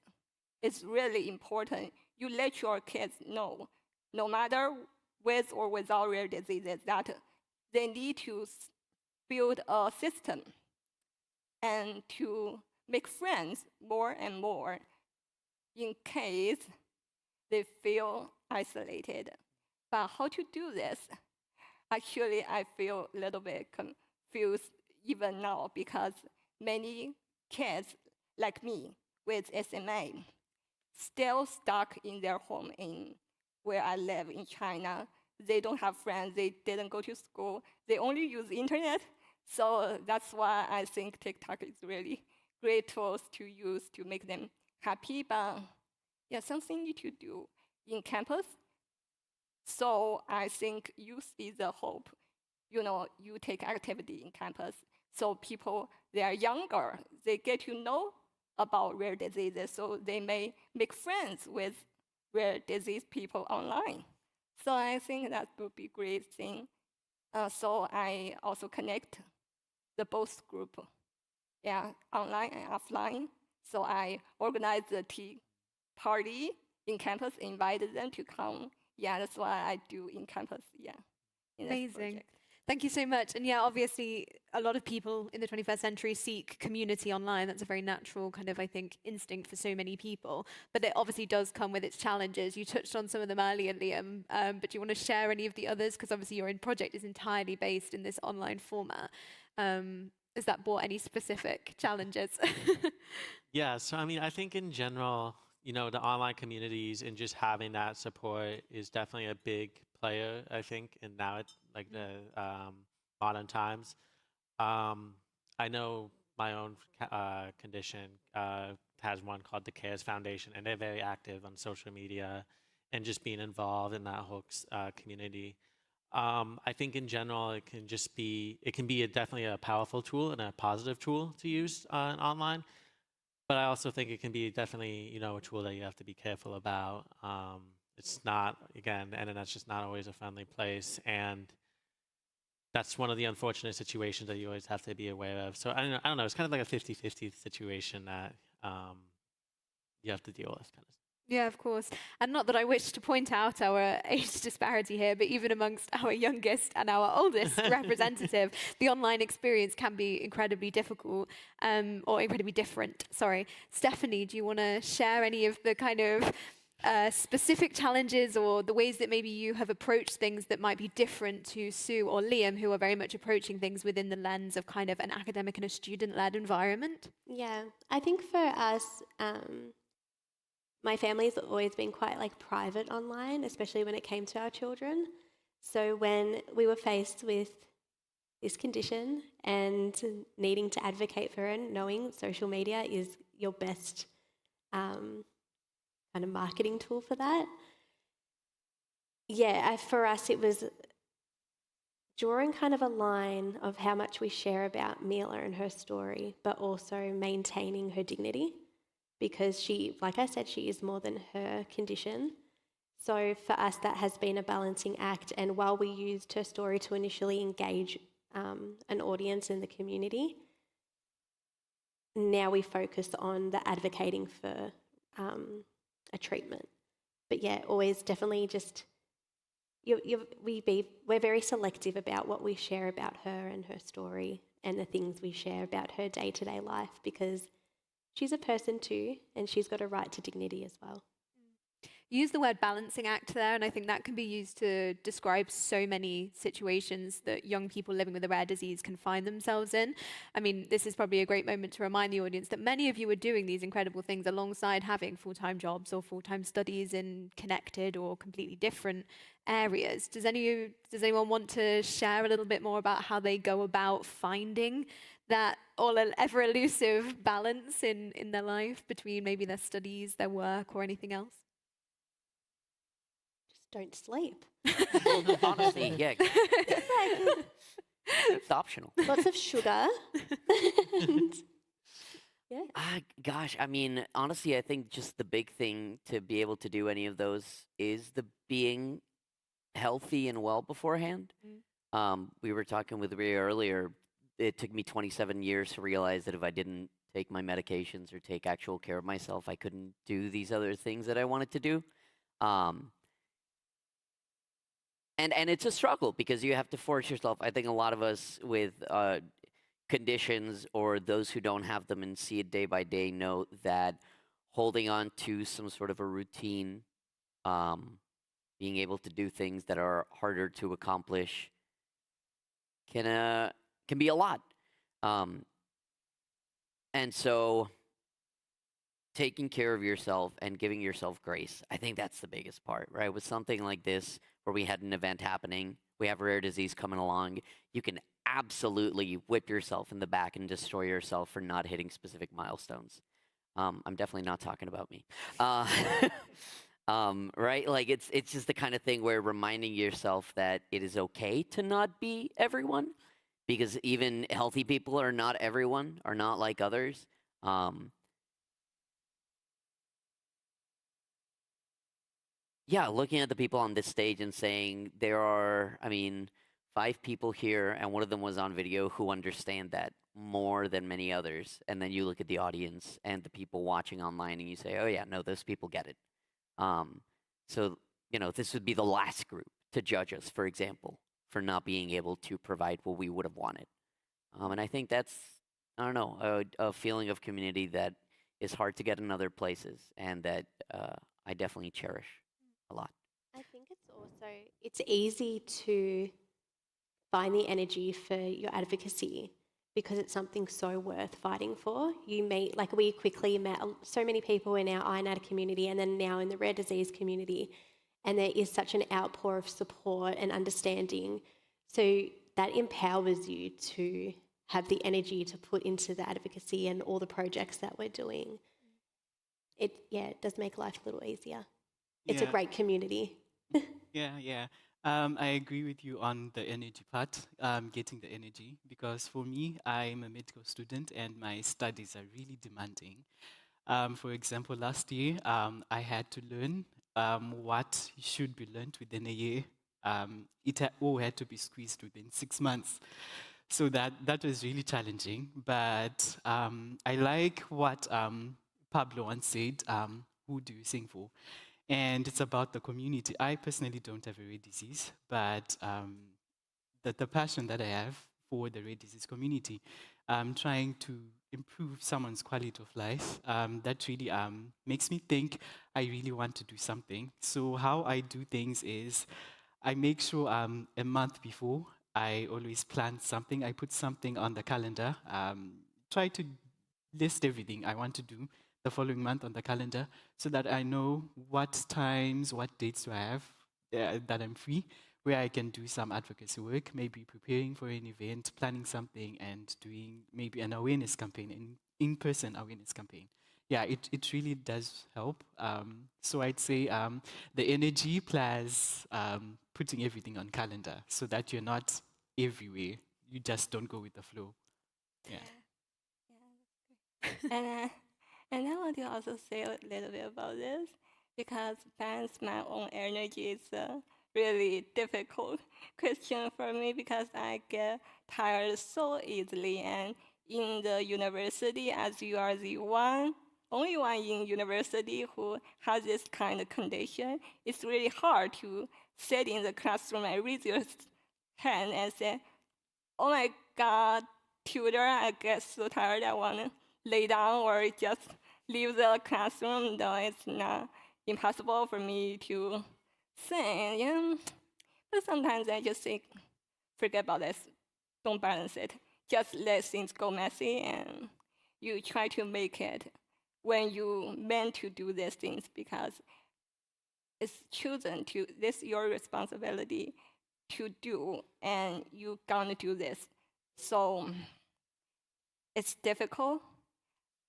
is really important. You let your kids know, no matter with or without rare diseases, that they need to build a system and to make friends more and more in case they feel isolated. But how to do this? Actually, I feel a little bit confused even now because many kids like me with SMA still stuck in their home in where I live in China. They don't have friends, they didn't go to school, they only use internet. So that's why I think TikTok is really great tools to use to make them happy. But yeah, something need to do in campus. So I think you see the hope. You take activity in campus. So people, they are younger, they get to know about rare diseases, so they may make friends with rare disease people online. So I think that would be a great thing. So I also connect the both group, online and offline. So I organize the tea party in campus, invited them to come. Yeah, that's what I do in campus, in this Amazing. project. Thank you so much. And yeah, obviously, a lot of people in the 21st century seek community online. That's a very natural kind of, I think, instinct for so many people. But it obviously does come with its challenges. You touched on some of them earlier, Liam, but do you want to share any of the others? Because obviously your own project is entirely based in this online format. Has that brought any specific challenges? Yeah, so I mean, I think in general, the online communities and just having that support is definitely a big player, I think, in now the modern times. I know my own condition has one called the CARES Foundation, and they're very active on social media and just being involved in that whole community. I think in general, it can be definitely a powerful tool and a positive tool to use online. But I also think it can be definitely, a tool that you have to be careful about. It's not, again, the internet's just not always a friendly place. And that's one of the unfortunate situations that you always have to be aware of. So I don't know, it's kind of like a 50-50 situation that you have to deal with. Yeah, of course. And not that I wish to point out our age disparity here, but even amongst our youngest and our oldest representative, the online experience can be incredibly difficult, or incredibly different. Sorry. Stephanie, do you want to share any of the kind of specific challenges or the ways that maybe you have approached things that might be different to Sue or Liam, who are very much approaching things within the lens of kind of an academic and a student-led environment? Yeah, I think for us, my family's always been quite private online, especially when it came to our children. So when we were faced with this condition and needing to advocate for it, knowing social media is your best kind of marketing tool for that. Yeah, for us it was drawing kind of a line of how much we share about Mila and her story, but also maintaining her dignity. Because she, like I said, she is more than her condition. So for us, that has been a balancing act. And while we used her story to initially engage an audience in the community, now we focus on the advocating for a treatment. But yeah, always definitely just, we're very selective about what we share about her and her story and the things we share about her day-to-day life, because she's a person too, and she's got a right to dignity as well. You use the word balancing act there, and I think that can be used to describe so many situations that young people living with a rare disease can find themselves in. I mean, this is probably a great moment to remind the audience that many of you are doing these incredible things alongside having full-time jobs or full-time studies in connected or completely different areas. Does anyone want to share a little bit more about how they go about finding that all ever elusive balance in their life between maybe their studies, their work, or anything else? Just don't sleep. Honestly, yeah, Like, it's optional. lots of sugar. And, yeah. Gosh, I mean, honestly, I think just the big thing to be able to do any of those is the being healthy and well beforehand. We were talking with Rhea earlier. It took me 27 years to realize that if I didn't take my medications or take actual care of myself, I couldn't do these other things that I wanted to do. And it's a struggle because you have to force yourself. I think a lot of us with conditions or those who don't have them and see it day by day know that holding on to some sort of a routine, being able to do things that are harder to accomplish can be a lot. And so taking care of yourself and giving yourself grace, I think that's the biggest part, right? With something like this, where we had an event happening, we have rare disease coming along, you can absolutely whip yourself in the back and destroy yourself for not hitting specific milestones. I'm definitely not talking about me. Right? Like it's just the kind of thing where reminding yourself that it is okay to not be everyone, because even healthy people are not everyone, are not like others. Yeah, looking at the people on this stage and saying there are, I mean, 5 people here, and one of them was on video who understand that more than many others. And then you look at the audience and the people watching online, and you say, "Oh yeah, no, those people get it." So this would be the last group to judge us, for example, for not being able to provide what we would have wanted. And I think that's, I don't know, a feeling of community that is hard to get in other places, and that I definitely cherish a lot. I think it's easy to find the energy for your advocacy because it's something so worth fighting for. We quickly met so many people in our INAD community and then now in the rare disease community, and there is such an outpour of support and understanding. So that empowers you to have the energy to put into the advocacy and all the projects that we're doing. It does make life a little easier. It's a great community. Yeah. I agree with you on the energy part, getting the energy, because for me, I'm a medical student and my studies are really demanding. For example, last year, I had to learn what should be learned within a year. All had to be squeezed within 6 months. So that was really challenging. But I like what Pablo once said, who do you sing for? And it's about the community. I personally don't have a rare disease, but the passion that I have for the rare disease community, trying to improve someone's quality of life, that really makes me think I really want to do something. So how I do things is I make sure a month before, I always plan something. I put something on the calendar, try to list everything I want to do the following month on the calendar so that I know what times, what dates do I have that I'm free, where I can do some advocacy work, maybe preparing for an event, planning something, and doing maybe an awareness campaign, an in-person awareness campaign. Yeah, it really does help. So I'd say the energy plus putting everything on calendar so that you're not everywhere. You just don't go with the flow. Yeah. And I want to also say a little bit about this because balance my own energy is a really difficult question for me because I get tired so easily. And in the university, as you are the only one in university who has this kind of condition, it's really hard to sit in the classroom and raise your hand and say, "Oh my God, tutor, I get so tired, I want to lay down or just leave the classroom." No, it's not impossible for me to sing. Yeah. But sometimes I just think, forget about this, don't balance it. Just let things go messy, and you try to make it when you meant to do these things, because it's chosen to, this is your responsibility to do, and you gonna do this. So it's difficult,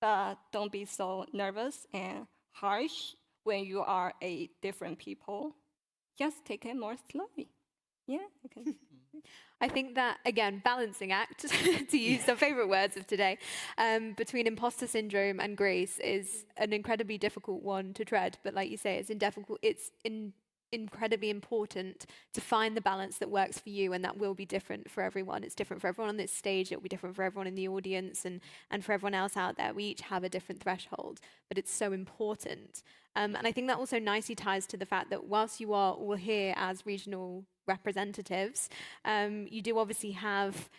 but don't be so nervous and harsh when you are a different people. Just take it more slowly. Yeah, I can. I think that, again, balancing act, to use the favorite words of today, between imposter syndrome and grace is an incredibly difficult one to tread. But like you say, it's incredibly important to find the balance that works for you, and that will be different for everyone. It's different for everyone on this stage. It'll be different for everyone in the audience, and for everyone else out there. We each have a different threshold, but it's so important. And I think that also nicely ties to the fact that whilst you are all here as regional representatives, you do obviously have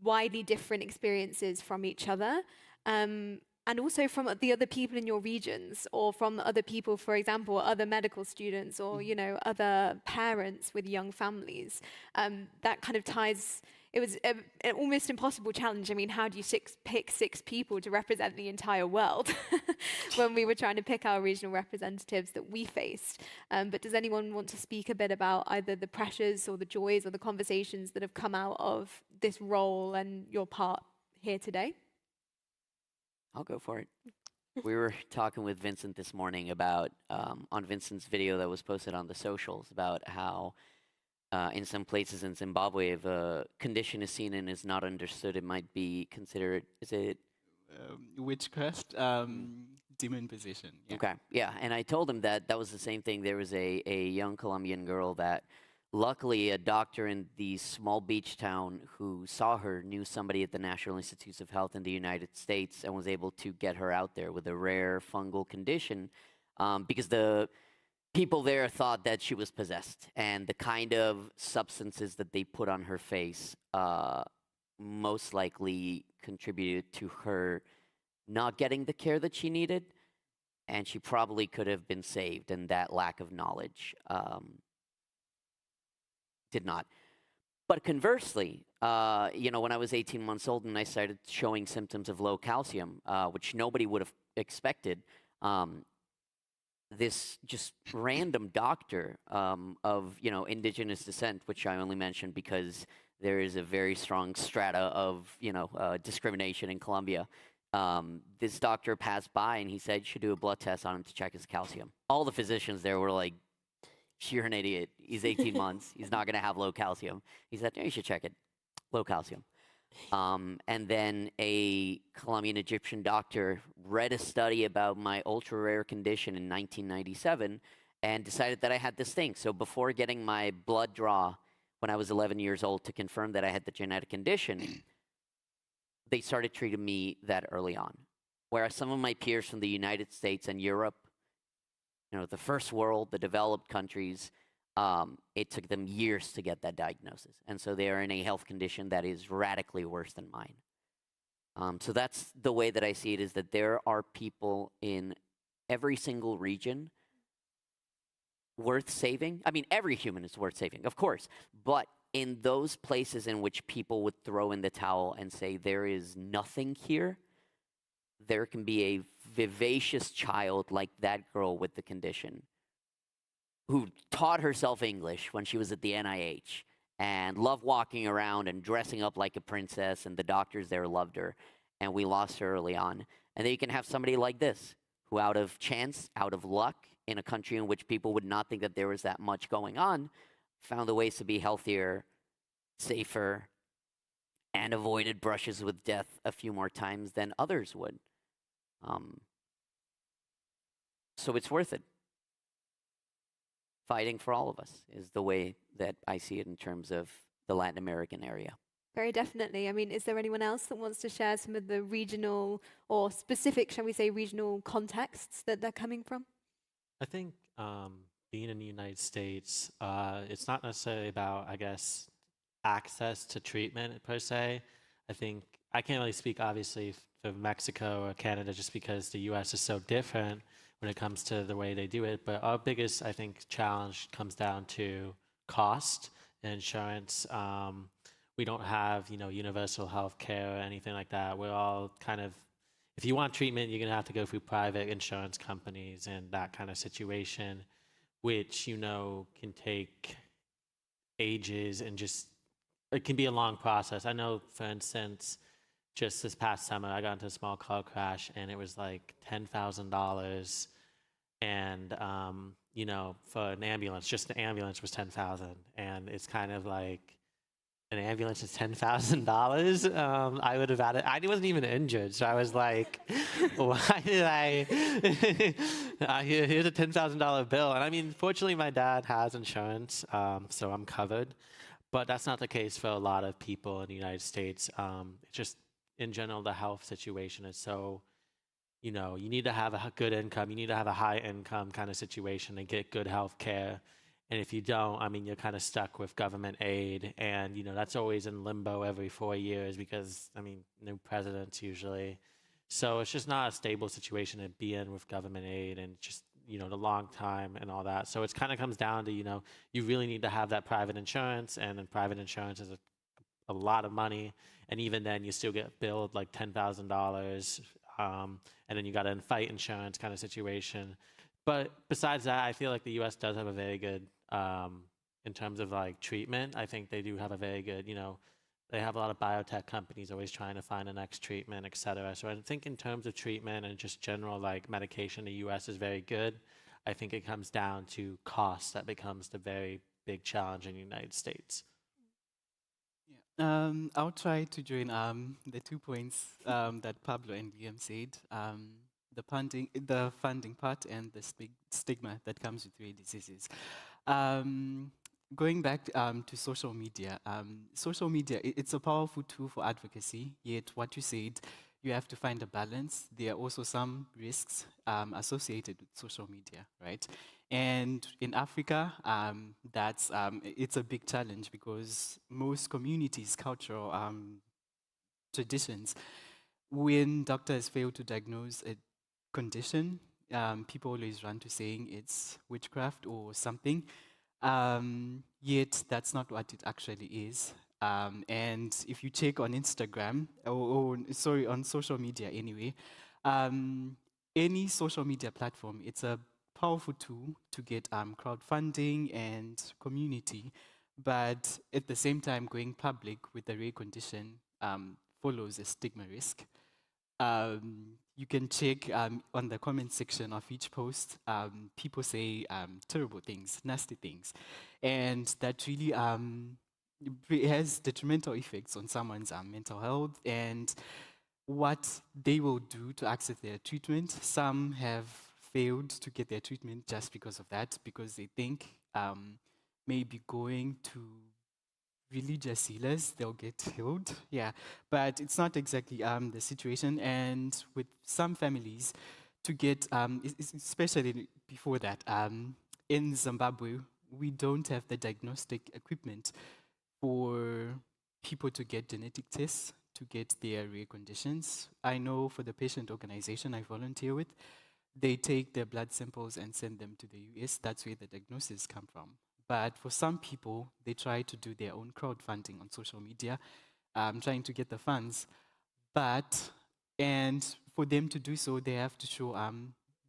widely different experiences from each other, and also from the other people in your regions, or from other people, for example, other medical students, or other parents with young families. That kind of ties. It was an almost impossible challenge. I mean, how do you pick six people to represent the entire world when we were trying to pick our regional representatives that we faced? But does anyone want to speak a bit about either the pressures or the joys or the conversations that have come out of this role and your part here today? I'll go for it. We were talking with Vincent this morning about, on Vincent's video that was posted on the socials, about how in some places in Zimbabwe, if a condition is seen and is not understood, it might be considered, is it? Witchcraft, demon possession. Yeah. Okay, yeah. And I told him that that was the same thing. There was a young Colombian girl that, luckily, a doctor in the small beach town who saw her knew somebody at the National Institutes of Health in the United States and was able to get her out there with a rare fungal condition, because the people there thought that she was possessed, and the kind of substances that they put on her face most likely contributed to her not getting the care that she needed, and she probably could have been saved, and that lack of knowledge did not. But conversely, when I was 18 months old and I started showing symptoms of low calcium, which nobody would have expected, this just random doctor of indigenous descent, which I only mentioned because there is a very strong strata of discrimination in Colombia. This doctor passed by and he said you should do a blood test on him to check his calcium. All the physicians there were like, "You're an idiot. He's 18 months. He's not going to have low calcium." He said, "No, you should check it. Low calcium." And then a Colombian Egyptian doctor read a study about my ultra rare condition in 1997 and decided that I had this thing. So before getting my blood draw when I was 11 years old to confirm that I had the genetic condition, they started treating me that early on. Whereas some of my peers from the United States and Europe, the first world, the developed countries, it took them years to get that diagnosis. And so they are in a health condition that is radically worse than mine. So that's the way that I see it, is that there are people in every single region worth saving. I mean, every human is worth saving, of course. But in those places in which people would throw in the towel and say there is nothing here, there can be a vivacious child like that girl with the condition who taught herself English when she was at the NIH and loved walking around and dressing up like a princess, and the doctors there loved her, and we lost her early on. And then you can have somebody like this, who out of chance, out of luck, in a country in which people would not think that there was that much going on, found the ways to be healthier, safer, and avoided brushes with death a few more times than others would. So it's worth it. Fighting for all of us is the way that I see it in terms of the Latin American area. Very definitely. I mean, is there anyone else that wants to share some of the regional or specific, shall we say, regional contexts that they're coming from? I think being in the United States, it's not necessarily about, I guess, access to treatment per se. I think I can't really speak, obviously, for Mexico or Canada just because the U.S. is so different when it comes to the way they do it. But our biggest, I think, challenge comes down to cost and insurance. We don't have, universal health care or anything like that. We're all kind of, if you want treatment, you're going to have to go through private insurance companies and that kind of situation, which, can take ages and just, it can be a long process. I know, for instance, just this past summer, I got into a small car crash and it was like $10,000. And, for an ambulance, just an ambulance was $10,000. And it's kind of like, an ambulance is $10,000. I would have added, I wasn't even injured. So I was like, why did here's a $10,000 bill. And I mean, fortunately, my dad has insurance, so I'm covered. But that's not the case for a lot of people in the United States. It's just, in general, the health situation is so, you need to have a good income. You need to have a high income kind of situation and get good health care. And if you don't, I mean, you're kind of stuck with government aid. And, that's always in limbo every 4 years because, new presidents usually. So it's just not a stable situation to be in with government aid and just, the long time and all that. So it kind of comes down to, you really need to have that private insurance. And then private insurance is a lot of money. And even then, you still get billed like $10,000. And then you got to fight insurance kind of situation. But besides that, I feel like the U.S. does have a very good, in terms of like treatment. I think they do have a very good, they have a lot of biotech companies always trying to find the next treatment, et cetera. So I think in terms of treatment and just general like medication, the U.S. is very good. I think it comes down to cost that becomes the very big challenge in the United States. Yeah. I'll try to join the 2 points that Pablo and Liam said. The funding part and the stigma that comes with rare diseases. Going back to social media, it's a powerful tool for advocacy, yet what you said, you have to find a balance. There are also some risks associated with social media, right? And in Africa, it's a big challenge because most communities' cultural traditions, when doctors fail to diagnose a condition, people always run to saying it's witchcraft or something. Yet that's not what it actually is. And if you check on Instagram, on social media anyway, any social media platform, it's a powerful tool to get crowdfunding and community. But at the same time, going public with a rare condition follows a stigma risk. You can check on the comment section of each post, people say terrible things, nasty things. And that really has detrimental effects on someone's mental health and what they will do to access their treatment. Some have failed to get their treatment just because of that, because they think maybe going to religious healers, they'll get healed. Yeah, but it's not exactly the situation. And with some families, to get, especially before that, in Zimbabwe, we don't have the diagnostic equipment for people to get genetic tests to get their rare conditions. I know for the patient organization I volunteer with, they take their blood samples and send them to the US. That's where the diagnosis come from. But for some people, they try to do their own crowdfunding on social media, trying to get the funds. And for them to do so, they have to show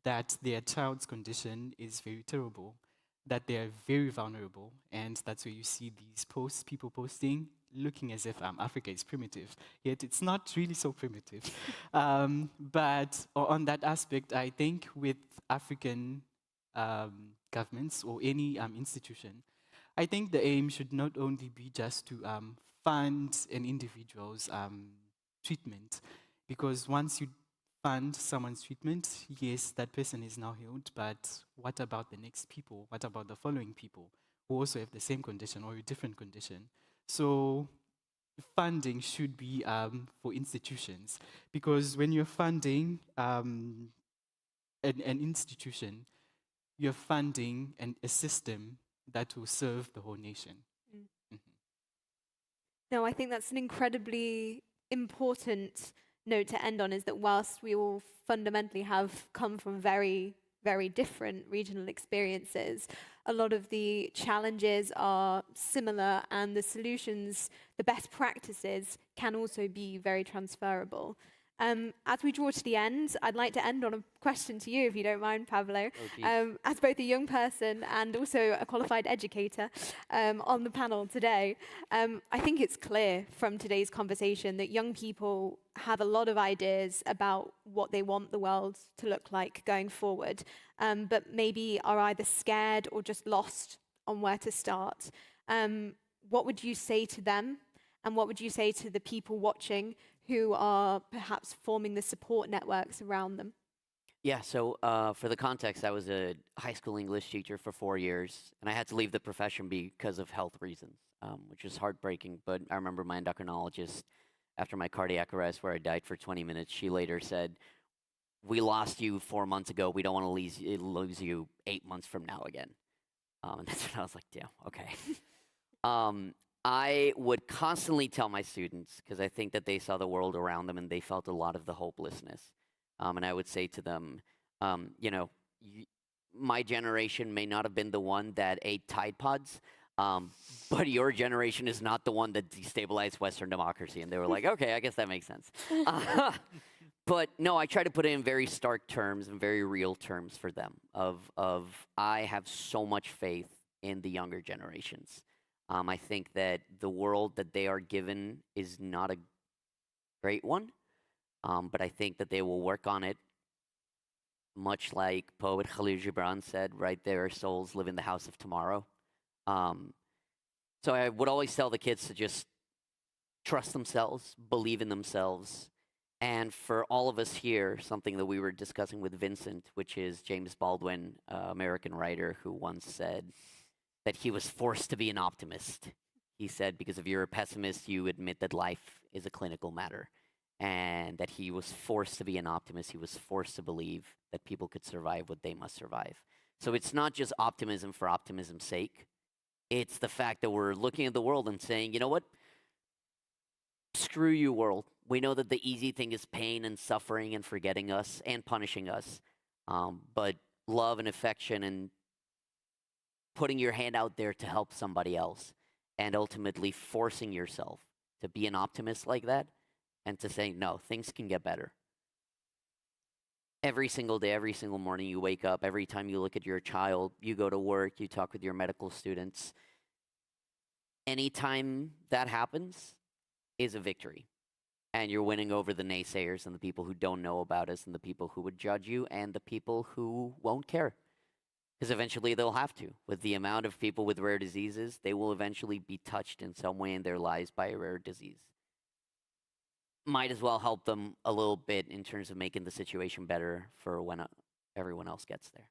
that their child's condition is very terrible, that they are very vulnerable. And that's where you see these posts, people posting, looking as if Africa is primitive. Yet it's not really so primitive. But on that aspect, I think with African governments or any institution, I think the aim should not only be just to fund an individual's treatment, because once you fund someone's treatment, yes, that person is now healed, but what about the next people? What about the following people who also have the same condition or a different condition? So funding should be for institutions, because when you're funding an institution, you're funding a system that will serve the whole nation. No, I think that's an incredibly important note to end on, is that whilst we all fundamentally have come from very, very different regional experiences, a lot of the challenges are similar and the solutions, the best practices can also be very transferable. As we draw to the end, I'd like to end on a question to you, if you don't mind, Pablo. As both a young person and also a qualified educator on the panel today, I think it's clear from today's conversation that young people have a lot of ideas about what they want the world to look like going forward, but maybe are either scared or just lost on where to start. What would you say to them? And what would you say to the people watching who are perhaps forming the support networks around them? Yeah, so for the context, I was a high school English teacher for 4 years, and I had to leave the profession because of health reasons, which was heartbreaking. But I remember my endocrinologist, after my cardiac arrest where I died for 20 minutes, she later said, "We lost you 4 months ago. We don't want to lose you 8 months from now again." And that's when I was like, damn, okay. I would constantly tell my students, because I think that they saw the world around them and they felt a lot of the hopelessness. And I would say to them, my generation may not have been the one that ate Tide Pods, but your generation is not the one that destabilized Western democracy. And they were like, okay, I guess that makes sense. But no, I try to put it in very stark terms and very real terms for them of I have so much faith in the younger generations. I think that the world that they are given is not a great one, but I think that they will work on it, much like poet Khalil Gibran said, right, their souls live in the house of tomorrow. So I would always tell the kids to just trust themselves, believe in themselves, and for all of us here, something that we were discussing with Vincent, which is James Baldwin, American writer, who once said that he was forced to be an optimist. He said, because if you're a pessimist, you admit that life is a clinical matter. And that he was forced to be an optimist. He was forced to believe that people could survive what they must survive. So it's not just optimism for optimism's sake. It's the fact that we're looking at the world and saying, you know what? Screw you, world. We know that the easy thing is pain and suffering and forgetting us and punishing us. But love and affection and putting your hand out there to help somebody else and ultimately forcing yourself to be an optimist like that and to say, no, things can get better. Every single day, every single morning you wake up, every time you look at your child, you go to work, you talk with your medical students. Anytime that happens is a victory. And you're winning over the naysayers and the people who don't know about us and the people who would judge you and the people who won't care. Because eventually they'll have to. With the amount of people with rare diseases, they will eventually be touched in some way in their lives by a rare disease. Might as well help them a little bit in terms of making the situation better for when everyone else gets there.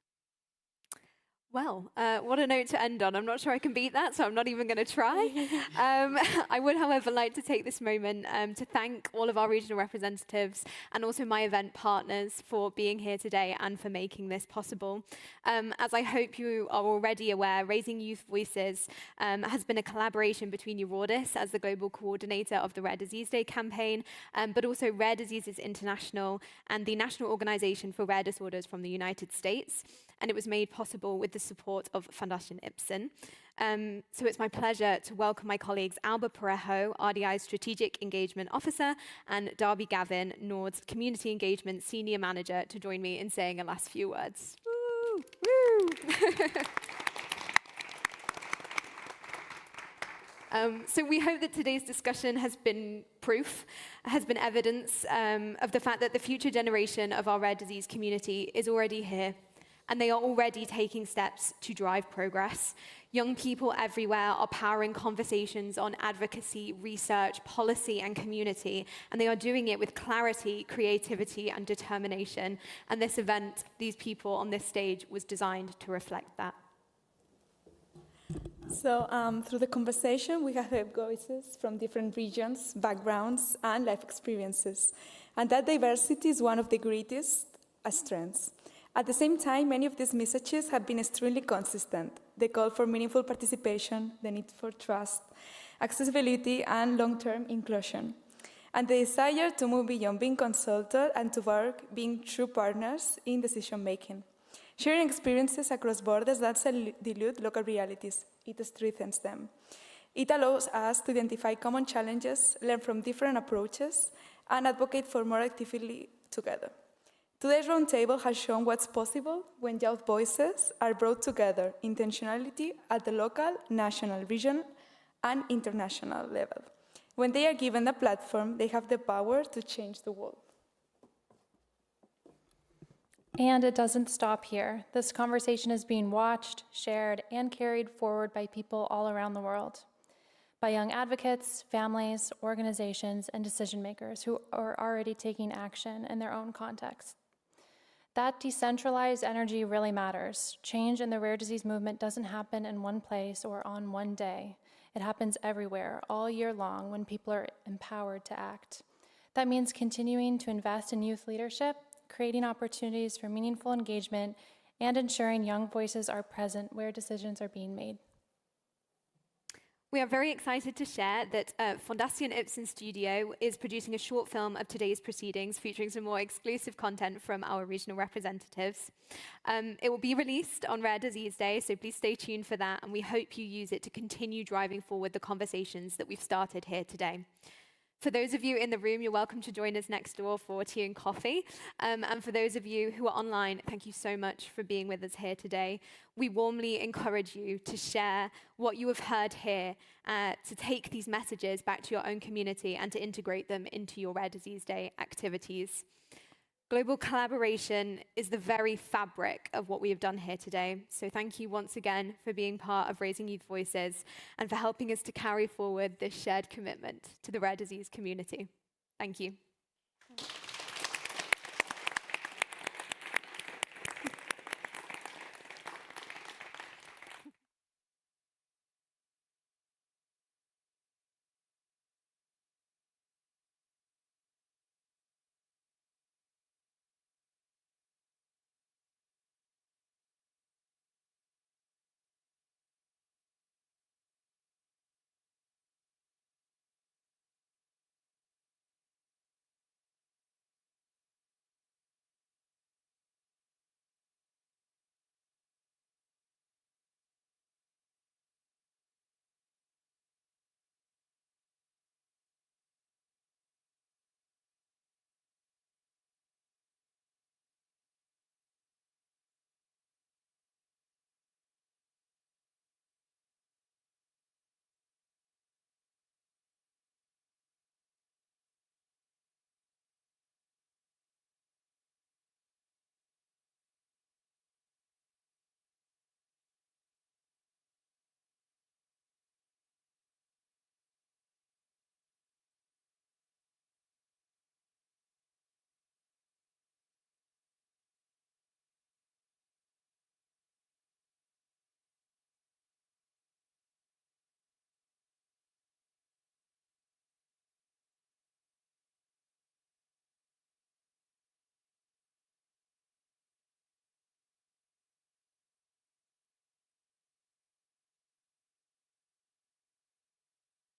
Well, what a note to end on. I'm not sure I can beat that, so I'm not even going to try. I would, however, like to take this moment to thank all of our regional representatives and also my event partners for being here today and for making this possible. As I hope you are already aware, Raising Youth Voices has been a collaboration between Eurodis as the global coordinator of the Rare Disease Day campaign, but also Rare Diseases International and the National Organization for Rare Disorders from the United States. And it was made possible with the support of Fundación Ipsen. So it's my pleasure to welcome my colleagues Alba Parejo, RDI's Strategic Engagement Officer, and Darby Gavin, Nord's Community Engagement Senior Manager, to join me in saying a last few words. Woo! Woo! So we hope that today's discussion has been proof, has been evidence of the fact that the future generation of our rare disease community is already here. And they are already taking steps to drive progress. Young people everywhere are powering conversations on advocacy, research, policy, and community, and they are doing it with clarity, creativity, and determination. And this event, these people on this stage, was designed to reflect that. So through the conversation, we have heard voices from different regions, backgrounds, and life experiences. And that diversity is one of the greatest strengths. At the same time, many of these messages have been extremely consistent. The call for meaningful participation, the need for trust, accessibility, and long-term inclusion. And the desire to move beyond being consulted and to work being true partners in decision-making. Sharing experiences across borders doesn't dilute local realities, it strengthens them. It allows us to identify common challenges, learn from different approaches, and advocate for more actively together. Today's roundtable has shown what's possible when youth voices are brought together, intentionality at the local, national, regional, and international level. When they are given a platform, they have the power to change the world. And it doesn't stop here. This conversation is being watched, shared, and carried forward by people all around the world, by young advocates, families, organizations, and decision makers who are already taking action in their own context. That decentralized energy really matters. Change in the rare disease movement doesn't happen in one place or on one day. It happens everywhere, all year long, when people are empowered to act. That means continuing to invest in youth leadership, creating opportunities for meaningful engagement, and ensuring young voices are present where decisions are being made. We are very excited to share that Fondation Ipsen Studio is producing a short film of today's proceedings featuring some more exclusive content from our regional representatives. It will be released on Rare Disease Day, so please stay tuned for that, and we hope you use it to continue driving forward the conversations that we've started here today. For those of you in the room, you're welcome to join us next door for tea and coffee. And for those of you who are online, thank you so much for being with us here today. We warmly encourage you to share what you have heard here, to take these messages back to your own community and to integrate them into your Rare Disease Day activities. Global collaboration is the very fabric of what we have done here today. So thank you once again for being part of Raising Youth Voices and for helping us to carry forward this shared commitment to the rare disease community. Thank you.